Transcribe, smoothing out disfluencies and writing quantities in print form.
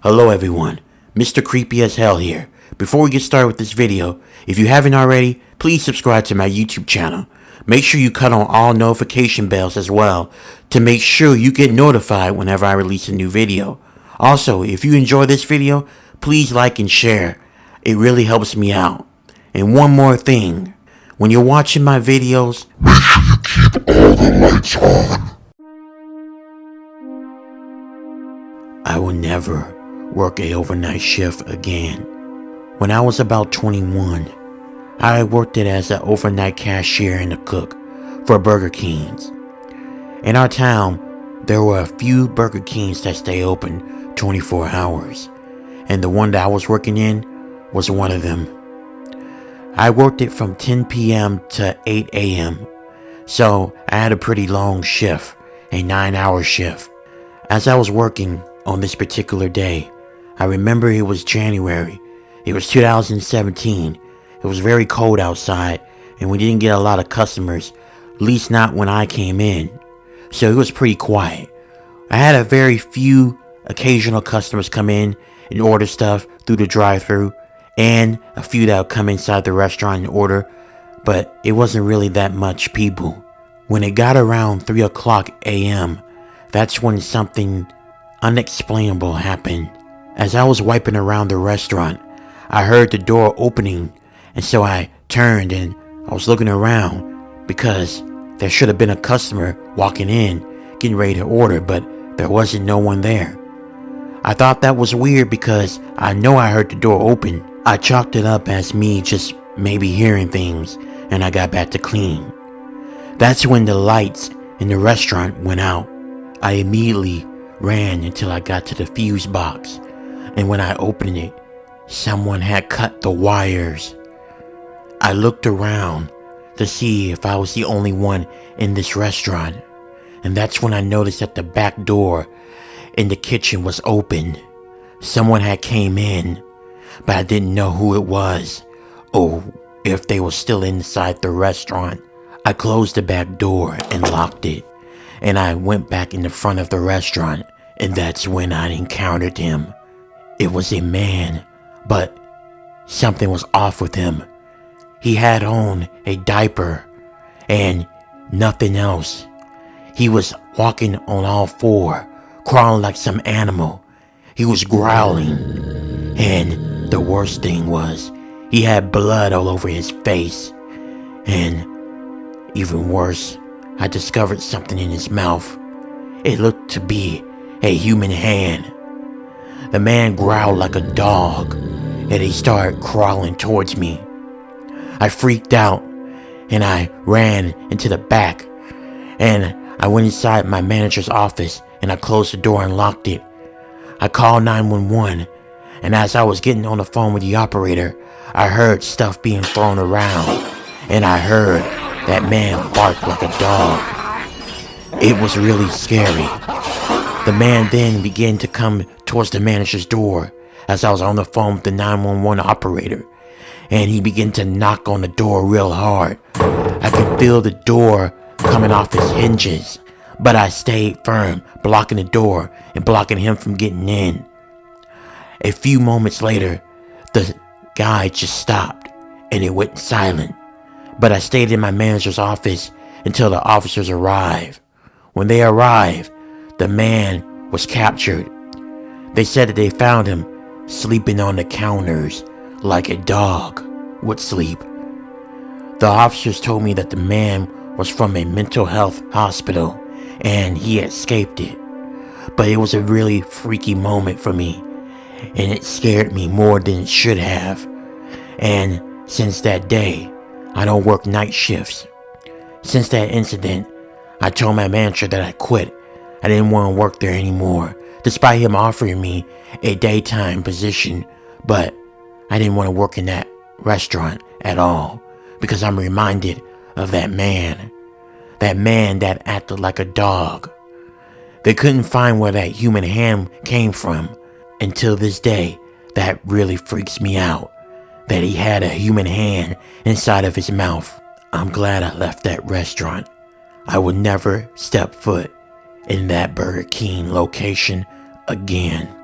Hello everyone, Mr. Creepy as Hell here. Before we get started with this video, if you haven't already, please subscribe to my YouTube channel. Make sure you cut on all notification bells as well to make sure you get notified whenever I release a new video. Also, if you enjoy this video, please like and share. It really helps me out. And one more thing, when you're watching my videos, make sure you keep all the lights on. I will never work a overnight shift again. When I was about 21, I worked it as an overnight cashier and a cook for Burger Kings. In our town, there were a few Burger Kings that stay open 24 hours, and the one that I was working in was one of them. I worked it from 10 p.m. to 8 a.m., so I had a pretty long shift, a 9-hour shift. As I was working on this particular day, I remember it was January. It was 2017. It was very cold outside, and we didn't get a lot of customers, at least not when I came in. So it was pretty quiet. I had a very few occasional customers come in and order stuff through the drive-thru, and a few that would come inside the restaurant and order, but it wasn't really that much people. When it got around 3 o'clock a.m., that's when something unexplainable happened. As I was wiping around the restaurant, I heard the door opening, and so I turned and I was looking around because there should have been a customer walking in, getting ready to order, but there wasn't no one there. I thought that was weird because I know I heard the door open. I chalked it up as me just maybe hearing things, and I got back to clean. That's when the lights in the restaurant went out. I immediately ran until I got to the fuse box, and when I opened it, someone had cut the wires. I looked around to see if I was the only one in this restaurant, and that's when I noticed that the back door in the kitchen was open. Someone had came in, but I didn't know who it was or if they were still inside the restaurant. I closed the back door and locked it, and I went back in the front of the restaurant, and that's when I encountered him. It was a man, but something was off with him. He had on a diaper and nothing else. He was walking on all four, crawling like some animal. He was growling, and the worst thing was, he had blood all over his face. And even worse, I discovered something in his mouth. It looked to be a human hand. The man growled like a dog, and he started crawling towards me. I freaked out, and I ran into the back, and I went inside my manager's office, and I closed the door and locked it. I called 911, and as I was getting on the phone with the operator, I heard stuff being thrown around, and I heard that man bark like a dog. It was really scary. The man then began to come towards the manager's door as I was on the phone with the 911 operator, and he began to knock on the door real hard. I could feel the door coming off its hinges, but I stayed firm, blocking the door and blocking him from getting in. A few moments later, the guy just stopped and it went silent, but I stayed in my manager's office until the officers arrived. When they arrived, the man was captured. They said that they found him sleeping on the counters like a dog would sleep. The officers told me that the man was from a mental health hospital and he escaped it. But it was a really freaky moment for me, and it scared me more than it should have. And since that day, I don't work night shifts. Since that incident, I told my manager that I quit. I didn't want to work there anymore, despite him offering me a daytime position, but I didn't want to work in that restaurant at all, because I'm reminded of that man that acted like a dog. They couldn't find where that human hand came from. Until this day, that really freaks me out, that he had a human hand inside of his mouth. I'm glad I left that restaurant. I would never step foot in that Burger King location again.